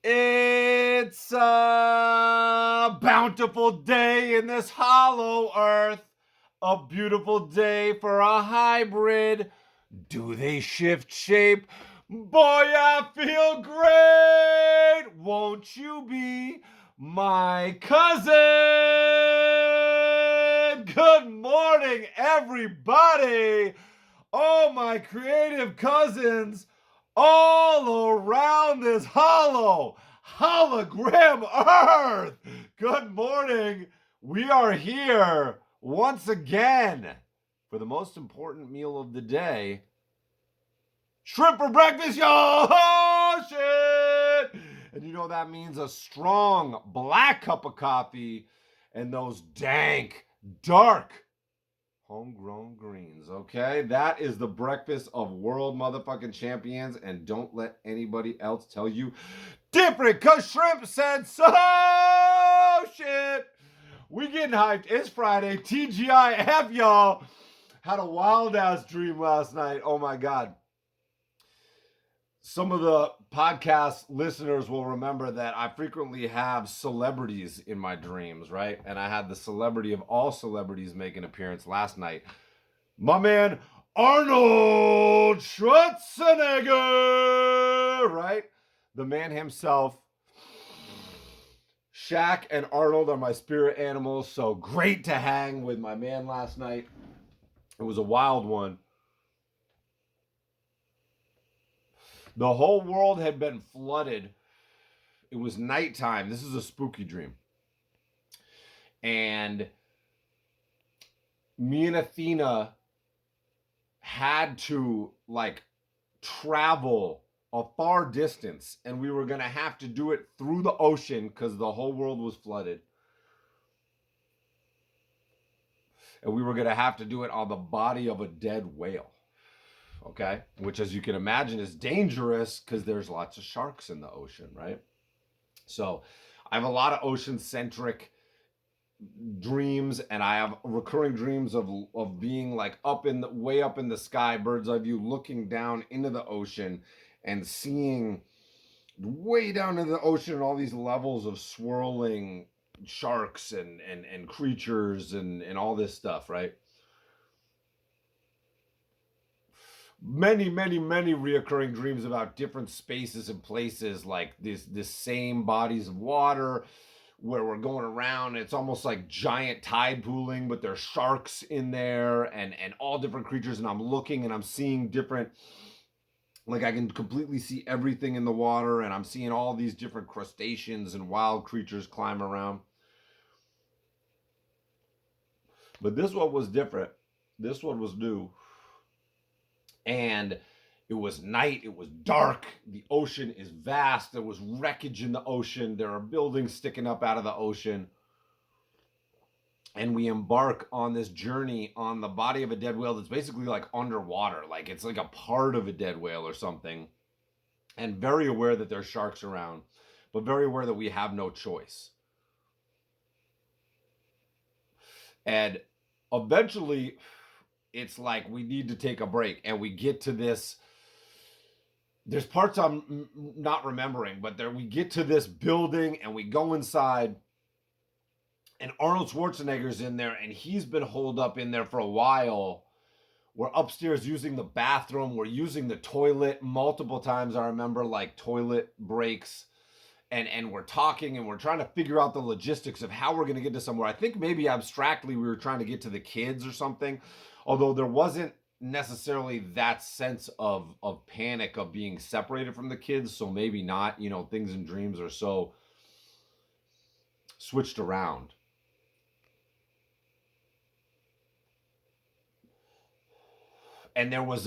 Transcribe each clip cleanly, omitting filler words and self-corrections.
It's a bountiful day in this hollow earth. A beautiful day for a hybrid. Do they shift shape? Boy, I feel great. Won't you be my cousin? Good morning, everybody. Oh, my creative cousins all around this hologram earth. Good morning. We are here once again for the most important meal of the day. Shrimp for breakfast, y'all! Oh, shit! And you know that means a strong black cup of coffee and those dank, dark homegrown greens, okay? That is the breakfast of world motherfucking champions, and don't let anybody else tell you different, because Shrimp said so. Shit. We getting hyped. It's Friday. TGIF, y'all. Had a wild ass dream last night. Oh my God. Some of the podcast listeners will remember that I frequently have celebrities in my dreams, right? And I had the celebrity of all celebrities make an appearance last night. My man, Arnold Schwarzenegger, right? The man himself. Shaq and Arnold are my spirit animals, so great to hang with my man last night. It was a wild one. The whole world had been flooded. It was nighttime. This is a spooky dream. And me and Athena had to travel a far distance, and we were going to have to do it through the ocean because the whole world was flooded. And we were going to have to do it on the body of a dead whale. Okay? Which, as you can imagine, is dangerous because there's lots of sharks in the ocean, right? So I have a lot of ocean-centric dreams, and I have recurring dreams of being like way up in the sky, bird's eye view, looking down into the ocean and seeing way down into the ocean all these levels of swirling sharks and creatures and all this stuff, right? Many reoccurring dreams about different spaces and places, like this same bodies of water where we're going around. It's almost like giant tide pooling, but there's sharks in there and all different creatures, and I'm looking and I'm seeing different, like I can completely see everything in the water, and I'm seeing all these different crustaceans and wild creatures climb around. But this one was different. This one was new. And it was night, it was dark, the ocean is vast, there was wreckage in the ocean, there are buildings sticking up out of the ocean. And we embark on this journey on the body of a dead whale that's basically like underwater, like it's like a part of a dead whale or something. And very aware that there's sharks around, but very aware that we have no choice. And eventually, it's like we need to take a break, and we get to this. There's parts I'm not remembering, but we get to this building and we go inside, and Arnold Schwarzenegger's in there, and he's been holed up in there for a while. We're upstairs using the bathroom. We're using the toilet multiple times. I remember, like, toilet breaks. And we're talking and we're trying to figure out the logistics of how we're going to get to somewhere. I think maybe abstractly we were trying to get to the kids or something, although there wasn't necessarily that sense of panic of being separated from the kids. So maybe not, things in dreams are so switched around. And there was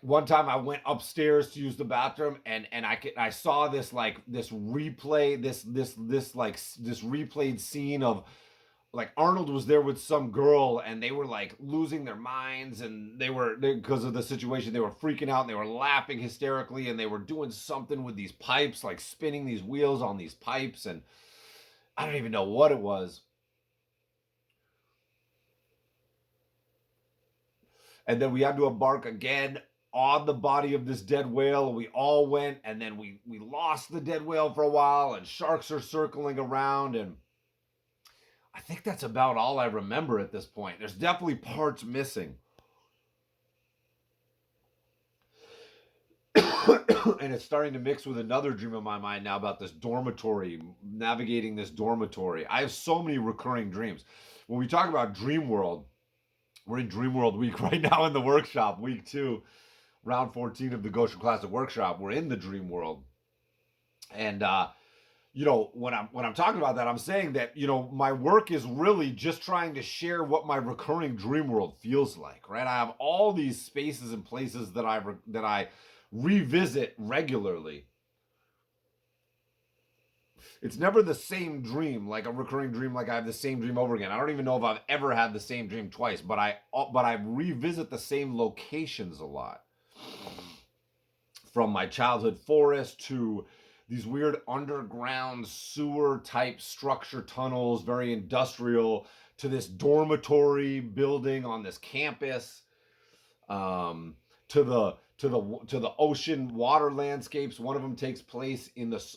one time I went upstairs to use the bathroom, and I saw this replayed scene of, like, Arnold was there with some girl, and they were like losing their minds, and because of the situation, they were freaking out, and they were laughing hysterically, and they were doing something with these pipes, like spinning these wheels on these pipes, and I don't even know what it was. And then we had to embark again on the body of this dead whale. We all went, and then we lost the dead whale for a while, and sharks are circling around, and I think that's about all I remember at this point. There's definitely parts missing. And it's starting to mix with another dream in my mind now about this dormitory, navigating this dormitory. I have so many recurring dreams. When we talk about dream world, we're in dream world week right now in the workshop, week 2, round 14 of the Ghostshrimp Classic workshop. We're in the dream world. And when I'm talking about that, I'm saying that, my work is really just trying to share what my recurring dream world feels like, right? I have all these spaces and places that I revisit regularly. It's never the same dream, like a recurring dream, like I have the same dream over again. I don't even know if I've ever had the same dream twice, but I revisit the same locations a lot. From my childhood forest to these weird underground sewer type structure tunnels, very industrial, to this dormitory building on this campus, to the ocean water landscapes. One of them takes place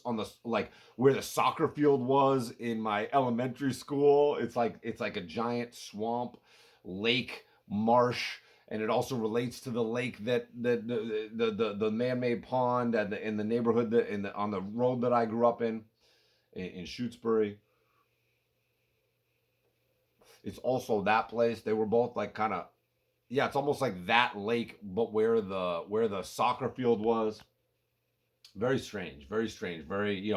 on the like where the soccer field was in my elementary school. It's like a giant swamp, lake, marsh, and it also relates to the lake that the man-made pond and in the neighborhood on the road that I grew up in Shutesbury. It's also that place. They were both like kind of, yeah, it's almost like that lake, but where the soccer field was. Very strange, very strange, very,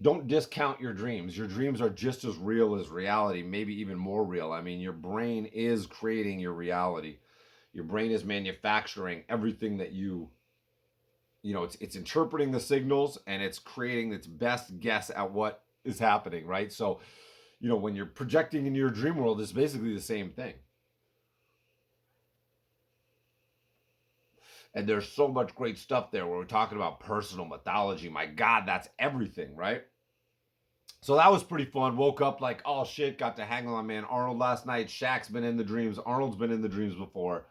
don't discount your dreams. Your dreams are just as real as reality, maybe even more real. I mean, your brain is creating your reality. Your brain is manufacturing everything that it's interpreting the signals, and it's creating its best guess at what is happening, right? So, when you're projecting into your dream world, it's basically the same thing. And there's so much great stuff there where we're talking about personal mythology. My God, that's everything, right? So that was pretty fun. Woke up like, oh shit, got to hang with my man Arnold last night. Shaq's been in the dreams. Arnold's been in the dreams before.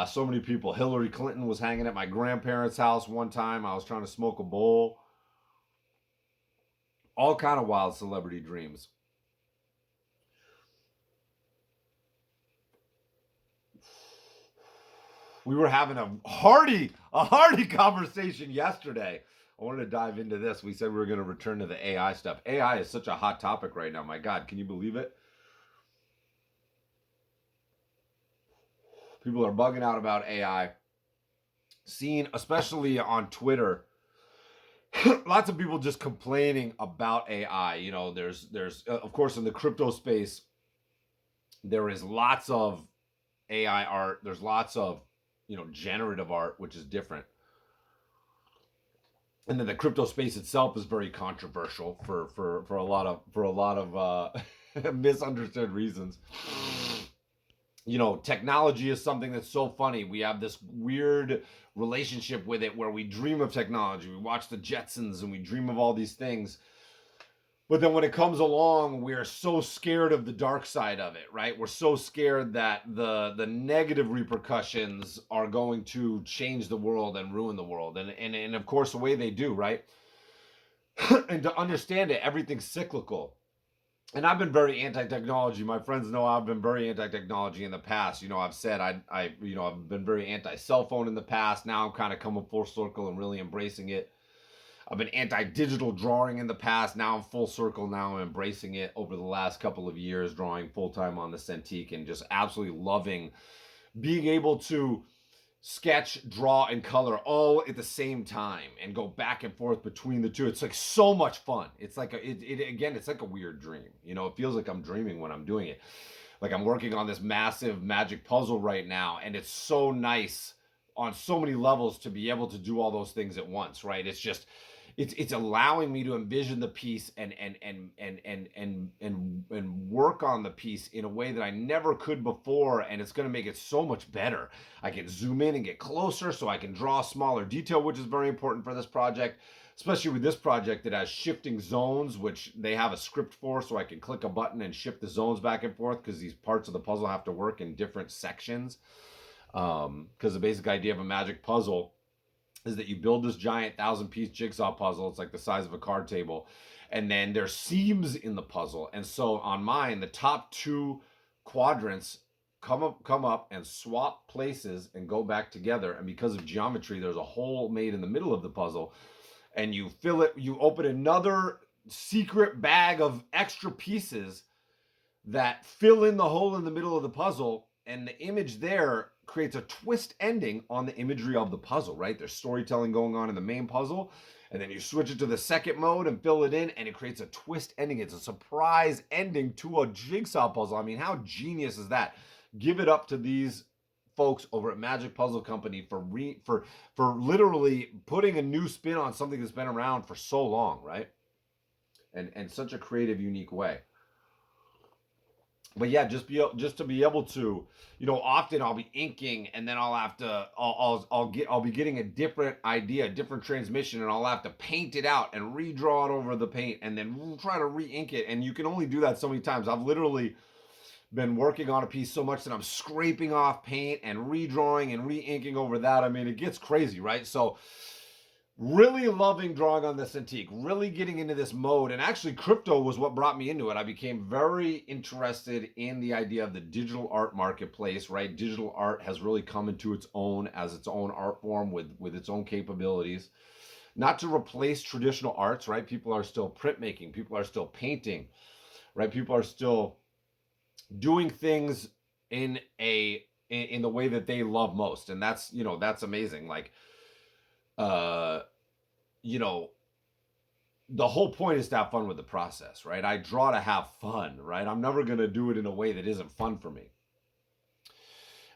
So many people. Hillary Clinton was hanging at my grandparents' house one time. I was trying to smoke a bowl. All kind of wild celebrity dreams. We were having a hearty conversation yesterday. I wanted to dive into this. We said we were going to return to the AI stuff. AI is such a hot topic right now. My God, can you believe it? People are bugging out about AI. Seen, especially on Twitter, lots of people just complaining about AI. There's of course in the crypto space, there is lots of AI art. There's lots of generative art, which is different. And then the crypto space itself is very controversial for a lot of misunderstood reasons. Technology is something that's so funny. We have this weird relationship with it where we dream of technology. We watch the Jetsons and we dream of all these things. But then when it comes along, we're so scared of the dark side of it, right? We're so scared that the negative repercussions are going to change the world and ruin the world. And of course, the way they do, right? And to understand it, everything's cyclical. And I've been very anti-technology. My friends know I've been very anti-technology in the past. I've said I've been very anti-cell phone in the past. Now I'm kind of coming full circle and really embracing it. I've been anti-digital drawing in the past. Now I'm full circle. Now I'm embracing it over the last couple of years, drawing full-time on the Cintiq and just absolutely loving being able to sketch, draw, and color all at the same time and go back and forth between the two. It's like so much fun. It's like it's like a weird dream. It feels like I'm dreaming when I'm doing it. Like I'm working on this massive magic puzzle right now, and it's so nice on so many levels to be able to do all those things at once, right? It's just it's allowing me to envision the piece and work on the piece in a way that I never could before, and it's going to make it so much better. I can zoom in and get closer so I can draw smaller detail, which is very important for this project, especially with this project that has shifting zones, which they have a script for, so I can click a button and shift the zones back and forth because these parts of the puzzle have to work in different sections. Because the basic idea of a magic puzzle is that you build this giant 1,000-piece jigsaw puzzle. It's like the size of a card table, and then there's seams in the puzzle. And so on mine, the top two quadrants come up and swap places and go back together. And because of geometry, there's a hole made in the middle of the puzzle, and you fill it. You open another secret bag of extra pieces that fill in the hole in the middle of the puzzle, and the image there creates a twist ending on the imagery of the puzzle, right? There's storytelling going on in the main puzzle, and then you switch it to the second mode and fill it in, and it creates a twist ending. It's a surprise ending to a jigsaw puzzle. I mean, how genius is that? Give it up to these folks over at Magic Puzzle Company for literally putting a new spin on something that's been around for so long, right? And such a creative, unique way. But yeah, just to be able to, often I'll be inking, and then I'll have to I'll be getting a different idea, a different transmission, and I'll have to paint it out and redraw it over the paint, and then try to re-ink it. And you can only do that so many times. I've literally been working on a piece so much that I'm scraping off paint and redrawing and re-inking over that. I mean, it gets crazy, right? So really loving drawing on this antique, really getting into this mode. And actually, crypto was what brought me into it. I became very interested in the idea of the digital art marketplace, right? Digital art has really come into its own as its own art form with its own capabilities. Not to replace traditional arts, right? People are still printmaking, people are still painting, right? People are still doing things in the way that they love most. And that's amazing. Like, the whole point is to have fun with the process, right? I draw to have fun, right? I'm never going to do it in a way that isn't fun for me.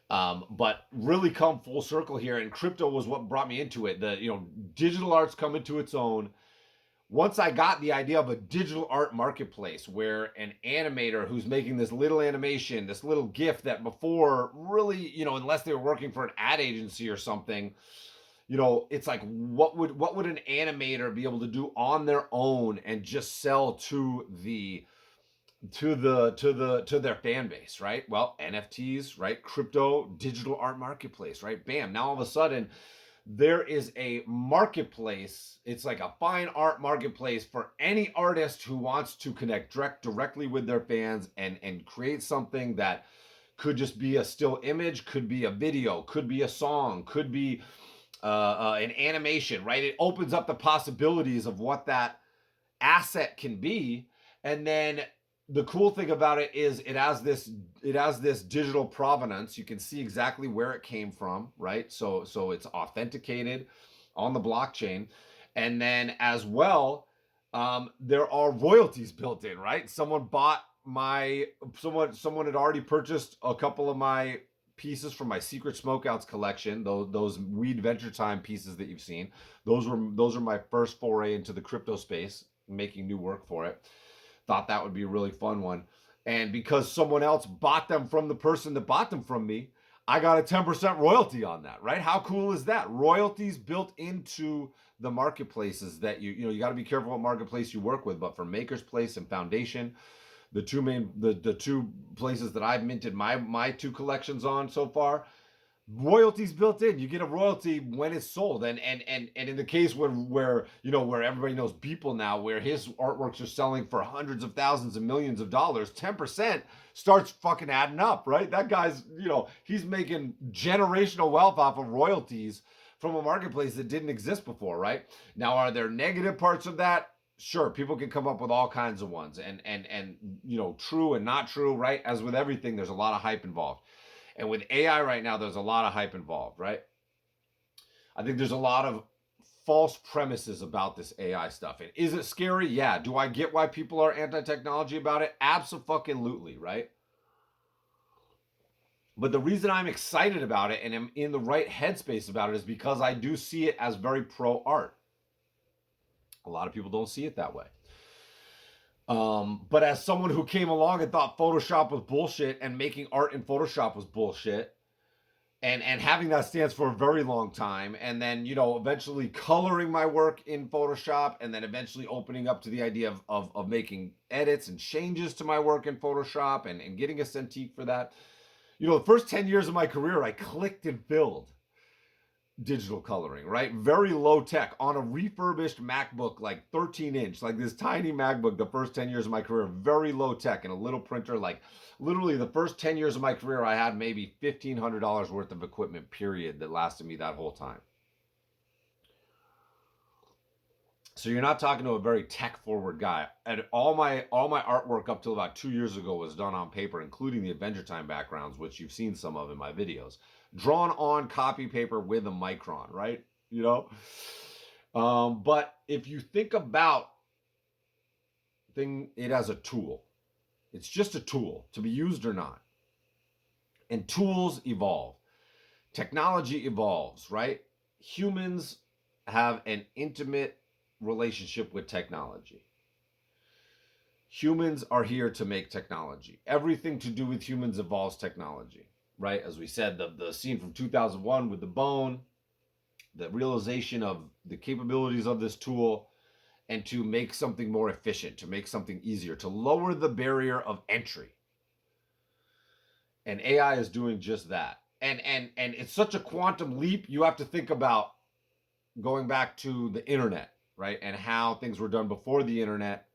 But really come full circle here, and crypto was what brought me into it. Digital art's come into its own. Once I got the idea of a digital art marketplace where an animator who's making this little animation, this little GIF that before really, unless they were working for an ad agency or something, it's like, what would an animator be able to do on their own and just sell to their fan base, right? Well, NFTs, right? Crypto, digital art marketplace, right? Bam. Now all of a sudden there is a marketplace. It's like a fine art marketplace for any artist who wants to connect directly with their fans and create something that could just be a still image, could be a video, could be a song, could be an animation, right? It opens up the possibilities of what that asset can be. And then the cool thing about it is it has this digital provenance. You can see exactly where it came from, right? So it's authenticated on the blockchain. And then as well, there are royalties built in, right? Someone had already purchased a couple of my pieces from my Secret Smokeouts collection, those Weed Venture Time pieces that you've seen. Those are my first foray into the crypto space, making new work for it. Thought that would be a really fun one. And because someone else bought them from the person that bought them from me, I got a 10% royalty on that, right? How cool is that? Royalties built into the marketplaces that you got to be careful what marketplace you work with. But for Maker's Place and Foundation, the two places that I've minted my two collections on so far, royalties built in. You get a royalty when it's sold, and in the case where everybody knows Beeple now, where his artworks are selling for hundreds of thousands and millions of dollars, 10% starts fucking adding up, right? That guy's he's making generational wealth off of royalties from a marketplace that didn't exist before, right? Now, are there negative parts of that? Sure, people can come up with all kinds of ones, and true and not true, right? As with everything, there's a lot of hype involved. And with AI right now, there's a lot of hype involved, right? I think there's a lot of false premises about this AI stuff. And is it scary? Yeah. Do I get why people are anti-technology about it? Absolutely, right? But the reason I'm excited about it and am in the right headspace about it is because I do see it as very pro-art. A lot of people don't see it that way. But as someone who came along and thought Photoshop was bullshit and making art in Photoshop was bullshit, and having that stance for a very long time, and then eventually coloring my work in Photoshop, and then eventually opening up to the idea of making edits and changes to my work in Photoshop and getting a Cintiq for that, The first 10 years of my career, I clicked and filled digital coloring, right? Very low tech on a refurbished MacBook, like 13-inch, like this tiny MacBook. The first 10 years of my career, very low tech and a little printer. Like literally the first 10 years of my career, I had maybe $1,500 worth of equipment, period, that lasted me that whole time. So you're not talking to a very tech forward guy. And all my artwork up till about 2 years ago was done on paper, including the Adventure Time backgrounds, which you've seen some of in my videos, drawn on copy paper with a micron, right? But if you think about it as a tool, it's just a tool to be used or not. And tools evolve, technology evolves, right? Humans have an intimate relationship with technology. Humans are here to make technology. Everything to do with humans involves technology, right? As we said, the scene from 2001 with the bone, the realization of the capabilities of this tool, and to make something more efficient, to make something easier, to lower the barrier of entry. And AI is doing just that. And it's such a quantum leap. You have to think about going back to the internet, right? And how things were done before the internet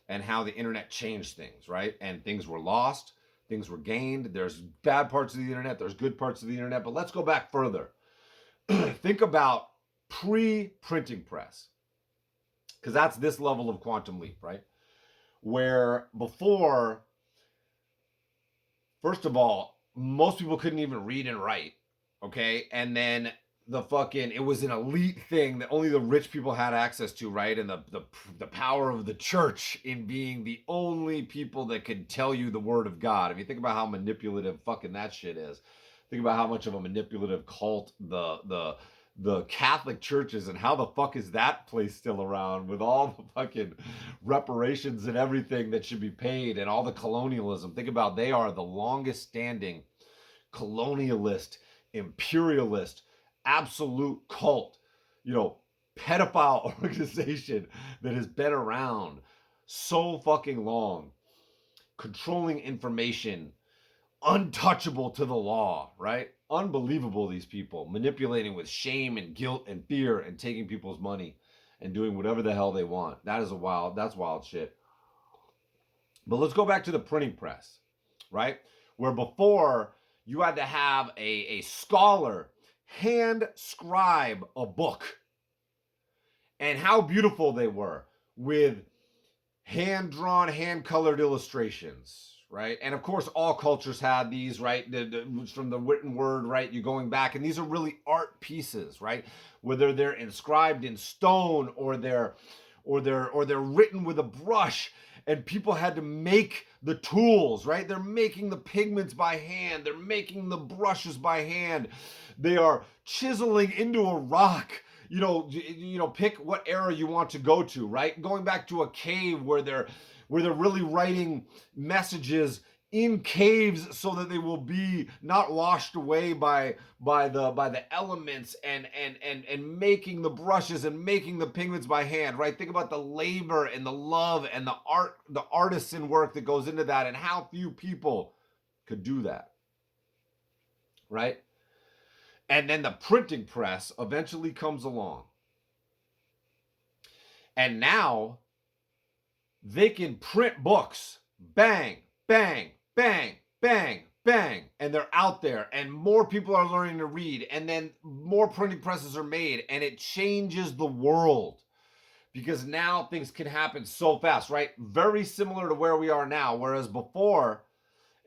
and how the internet changed things, right? And things were lost, things were gained. There's bad parts of the internet, there's good parts of the internet. But let's go back further. Think about pre-printing press, because that's this level of quantum leap, right? Where before, first of all, most people couldn't even read and write, okay? And then it was an elite thing that only the rich people had access to, right? And the power of the church in being the only people that could tell you the word of God. If you think about how manipulative fucking that shit is, think about how much of a manipulative cult the Catholic churches, and how the fuck is that place still around with all the fucking reparations and everything that should be paid and all the colonialism. Think about, they are the longest standing colonialist, imperialist, absolute cult, pedophile organization that has been around so fucking long, controlling information, untouchable to the law, right? Unbelievable, these people manipulating with shame and guilt and fear and taking people's money and doing whatever the hell they want. That's wild shit. But let's go back to the printing press, right? Where before you had to have a scholar hand scribe a book, and how beautiful they were with hand drawn, hand colored illustrations, right? And of course, all cultures had these, right? From the written word, right? You're going back, and these are really art pieces, right? Whether they're inscribed in stone or they're written with a brush, and people had to make the tools, right? They're making the pigments by hand, they're making the brushes by hand, they are chiseling into a rock. Pick what era you want to go to, right? Going back to a cave where they're really writing messages in caves so that they will be not washed away by the elements, and making the brushes and making the pigments by hand, right? Think about the labor and the love and the artisan work that goes into that, and how few people could do that, right? And then the printing press eventually comes along. And now they can print books. Bang, bang, bang, bang, bang. And they're out there. And more people are learning to read. And then more printing presses are made. And it changes the world. Because now things can happen so fast, right? Very similar to where we are now. Whereas before,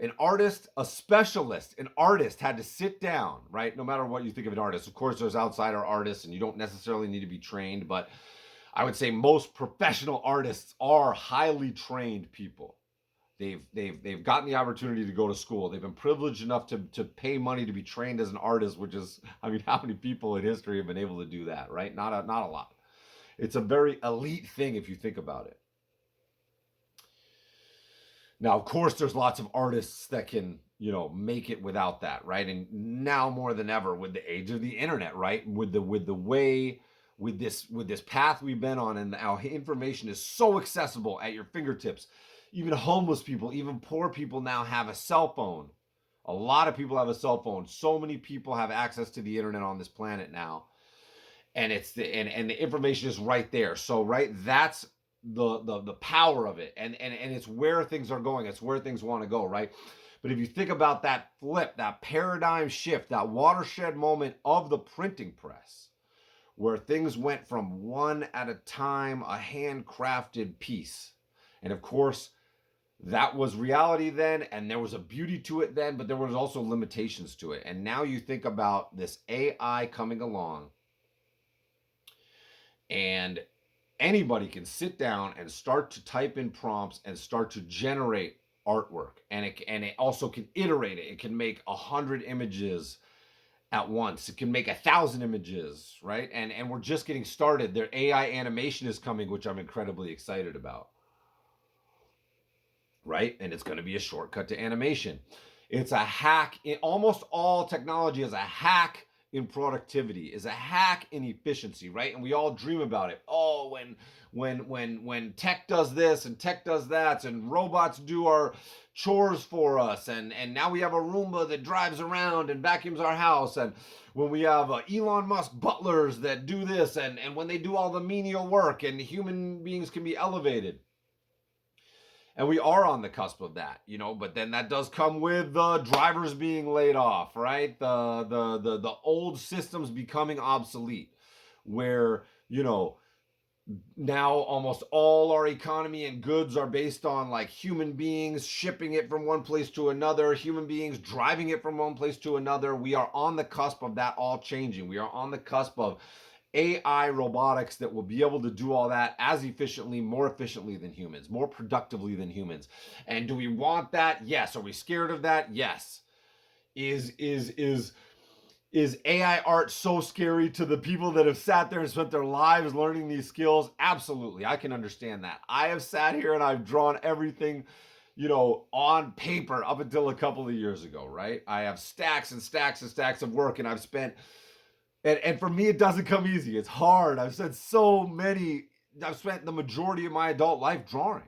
an artist, a specialist, an artist had to sit down, right? No matter what you think of an artist. Of course, there's outsider artists, and you don't necessarily need to be trained, but I would say most professional artists are highly trained people. They've gotten the opportunity to go to school. They've been privileged enough to pay money to be trained as an artist, which is, I mean, how many people in history have been able to do that, right? Not a lot. It's a very elite thing if you think about it. Now, of course, there's lots of artists that can, make it without that, right? And now more than ever, with the age of the internet, right? With this path we've been on, and our information is so accessible at your fingertips. Even homeless people, even poor people now have a cell phone A lot of people have a cell phone. So many people have access to the internet on this planet now, and and the information is right there. So right, that's the power of it, and it's where things are going. It's where things want to go, right? But if you think about that flip, that paradigm shift, that watershed moment of the printing press, where things went from one at a time, a handcrafted piece. And of course, that was reality then, and there was a beauty to it then, but there was also limitations to it. And now you think about this AI coming along, and anybody can sit down and start to type in prompts and start to generate artwork, and it also can iterate it. It can make 100 images at once. It can make 1,000 images, right? And we're just getting started. Their AI animation is coming, which I'm incredibly excited about, right? And it's going to be a shortcut to animation. It's a hack. Almost all technology is a hack in productivity, is a hack in efficiency, right? And we all dream about it. Oh, when tech does this and tech does that, and robots do our chores for us, and now we have a Roomba that drives around and vacuums our house, and when we have Elon Musk butlers that do this, and when they do all the menial work, and human beings can be elevated. And we are on the cusp of that, but then that does come with the drivers being laid off, right? The old systems becoming obsolete, where, now almost all our economy and goods are based on like human beings shipping it from one place to another, human beings driving it from one place to another. We are on the cusp of that all changing. We are on the cusp of AI robotics that will be able to do all that as efficiently, more efficiently than humans, more productively than humans. And do we want that? Yes. Are we scared of that? Yes. Is AI art so scary to the people that have sat there and spent their lives learning these skills? Absolutely. I can understand that. I have sat here and I've drawn everything, on paper up until a couple of years ago, right? I have stacks and stacks and stacks of work, and I've spent, and for me, it doesn't come easy. It's hard. I've spent the majority of my adult life drawing.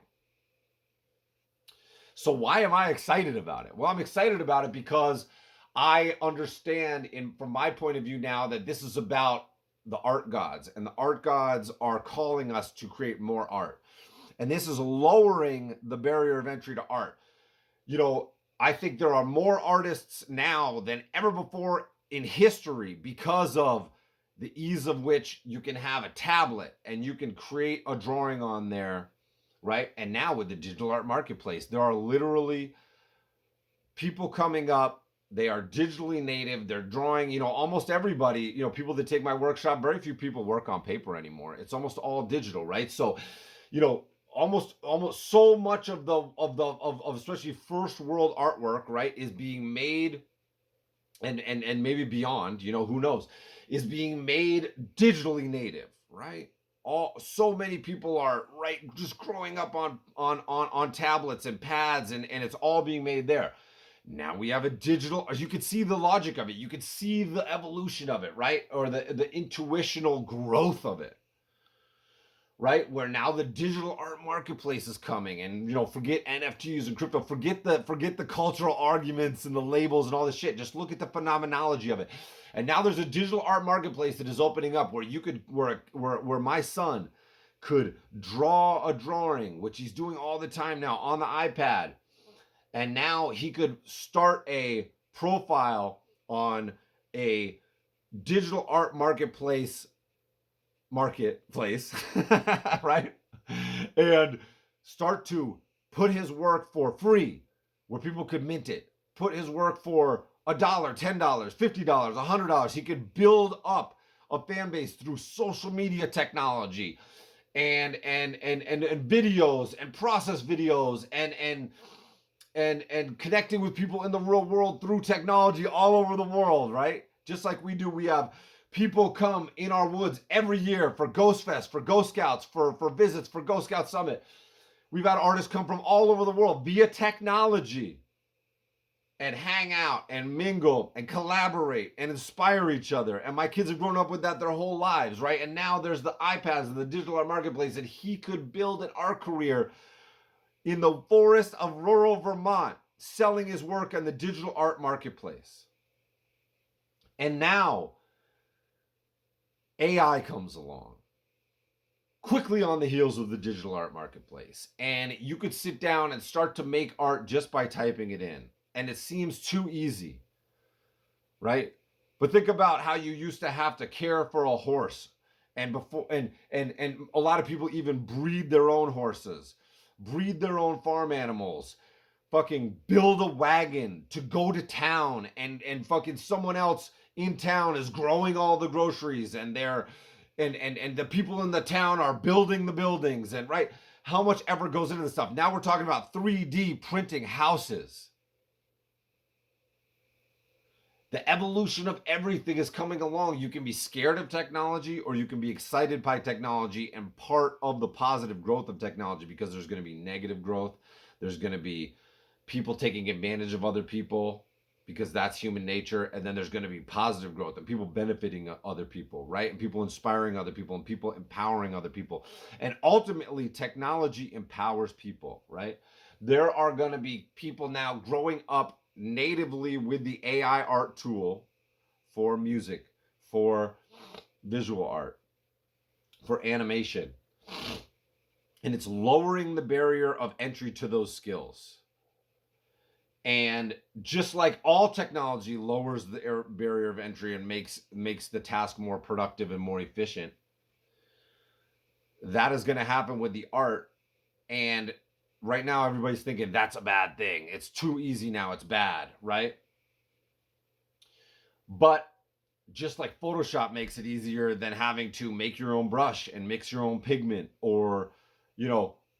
So why am I excited about it? Well, I'm excited about it because I understand, from my point of view now, that this is about the art gods, and the art gods are calling us to create more art. And this is lowering the barrier of entry to art. I think there are more artists now than ever before in history because of the ease of which you can have a tablet and you can create a drawing on there, right? And now with the digital art marketplace, there are literally people coming up. They are digitally native. They're drawing, almost everybody, people that take my workshop, very few people work on paper anymore. It's almost all digital, right? So, almost so much of especially first world artwork, right, is being made, and maybe beyond, who knows, is being made digitally native, right? So many people are, right, just growing up on tablets and pads, and it's all being made there. Now we have a digital, you could see the logic of it. You could see the evolution of it, right? Or the intuitional growth of it, right? Where now the digital art marketplace is coming, and, forget NFTs and crypto, forget the cultural arguments and the labels and all this shit. Just look at the phenomenology of it. And now there's a digital art marketplace that is opening up where you could, where my son could draw a drawing, which he's doing all the time now on the iPad. And now he could start a profile on a digital art marketplace, right? And start to put his work for free, where people could mint it. Put his work for $1, $10, $50, $100. He could build up a fan base through social media technology, and videos, and process videos, and connecting with people in the real world through technology all over the world, right? Just like we do. We have people come in our woods every year for Ghost Fest, for Ghost Scouts, for visits, for Ghost Scout Summit. We've had artists come from all over the world via technology and hang out and mingle and collaborate and inspire each other. And my kids have grown up with that their whole lives, right? And now there's the iPads and the digital art marketplace, and he could build an art career in the forest of rural Vermont, selling his work on the digital art marketplace. And now AI comes along quickly on the heels of the digital art marketplace. And you could sit down and start to make art just by typing it in. And it seems too easy, right? But think about how you used to have to care for a horse, and before and a lot of people even breed their own horses, breed their own farm animals, fucking build a wagon to go to town, and fucking someone else in town is growing all the groceries, and they're and the people in the town are building the buildings, and right, how much ever goes into this stuff. Now we're talking about 3D printing houses. The evolution of everything is coming along. You can be scared of technology or you can be excited by technology, and part of the positive growth of technology, because there's going to be negative growth. There's going to be people taking advantage of other people, because that's human nature. And then there's going to be positive growth and people benefiting other people, right? And people inspiring other people and people empowering other people. And ultimately, technology empowers people, right? There are going to be people now growing up natively with the AI art tool for music, for visual art, for animation. And it's lowering the barrier of entry to those skills. And just like all technology lowers the barrier of entry and makes the task more productive and more efficient, that is going to happen with the art. And right now everybody's thinking that's a bad thing. It's too easy now, it's bad, right? But just like Photoshop makes it easier than having to make your own brush and mix your own pigment, or,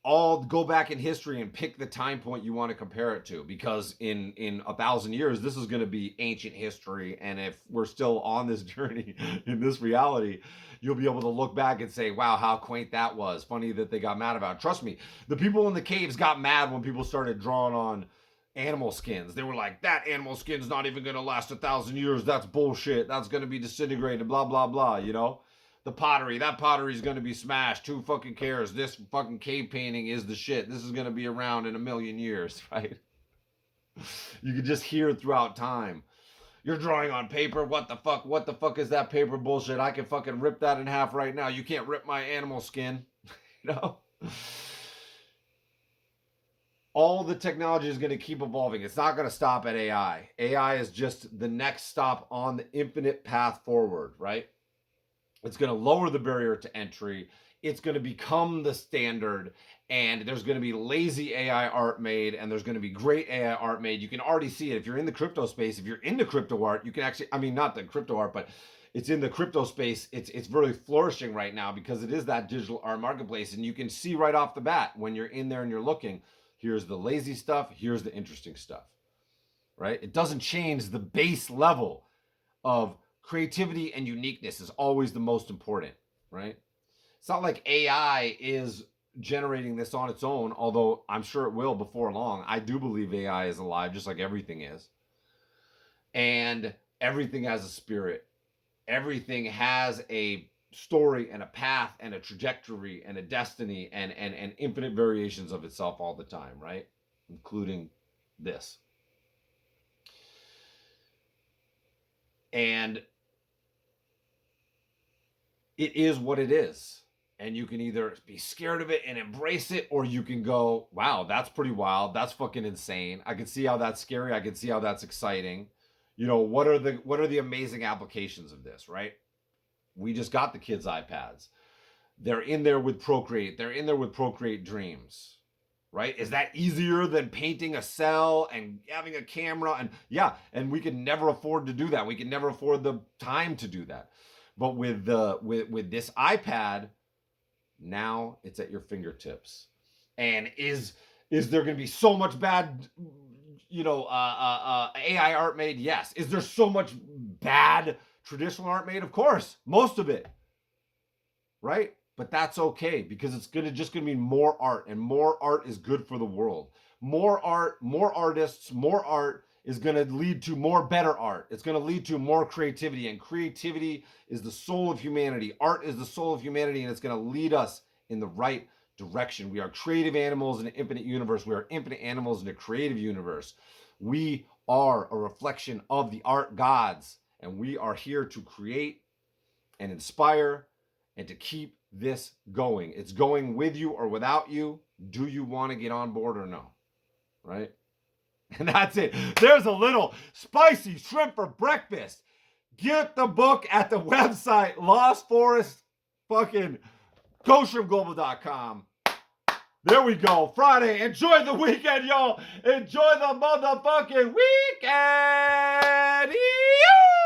all go back in history and pick the time point you want to compare it to, because in 1,000 years this is going to be ancient history, and if we're still on this journey in this reality, you'll be able to look back and say, wow, how quaint that was. Funny that they got mad about it. Trust me, the people in the caves got mad when people started drawing on animal skins. They were like, that animal skin's not even going to last 1,000 years. That's bullshit. That's going to be disintegrated, blah blah blah. The pottery, that pottery is going to be smashed. Who fucking cares? This fucking cave painting is the shit. This is going to be around in 1,000,000 years, right? You can just hear it throughout time. You're drawing on paper. What the fuck? What the fuck is that paper bullshit? I can fucking rip that in half right now. You can't rip my animal skin. All the technology is going to keep evolving. It's not going to stop at AI. AI is just the next stop on the infinite path forward, right? It's going to lower the barrier to entry. It's going to become the standard, and there's going to be lazy AI art made, and there's going to be great AI art made. You can already see it if you're in the crypto space. If you're into crypto art, you can actually, not the crypto art, but it's in the crypto space. It's really flourishing right now because it is that digital art marketplace, and you can see right off the bat when you're in there and you're looking, here's the lazy stuff, here's the interesting stuff, right? It doesn't change the base level of creativity, and uniqueness is always the most important, right? It's not like AI is generating this on its own, although I'm sure it will before long. I do believe AI is alive, just like everything is. And everything has a spirit. Everything has a story and a path and a trajectory and a destiny, and infinite variations of itself all the time, right? Including this. And it is what it is. And you can either be scared of it and embrace it, or you can go, wow, that's pretty wild. That's fucking insane. I can see how that's scary. I can see how that's exciting. What are the amazing applications of this, right? We just got the kids' iPads. They're in there with Procreate. They're in there with Procreate Dreams, right? Is that easier than painting a cell and having a camera? And yeah, and we could never afford to do that. We could never afford the time to do that. But with this iPad, now it's at your fingertips. And is there going to be so much bad, AI art made? Yes. Is there so much bad traditional art made? Of course, most of it, right? But that's okay, because it's just going to mean more art, and more art is good for the world. More art, more artists, more art is going to lead to more better art. It's going to lead to more creativity, and creativity is the soul of humanity. Art is the soul of humanity, and it's going to lead us in the right direction. We are creative animals in an infinite universe. We are infinite animals in a creative universe. We are a reflection of the art gods, and we are here to create and inspire and to keep this going. It's going with you or without you. Do you want to get on board or no? Right? And that's it. There's a little spicy shrimp for breakfast. Get the book at the website, Lost Forest, fucking GhostShrimpGlobal.com. There we go. Friday. Enjoy the weekend, y'all. Enjoy the motherfucking weekend. Ew!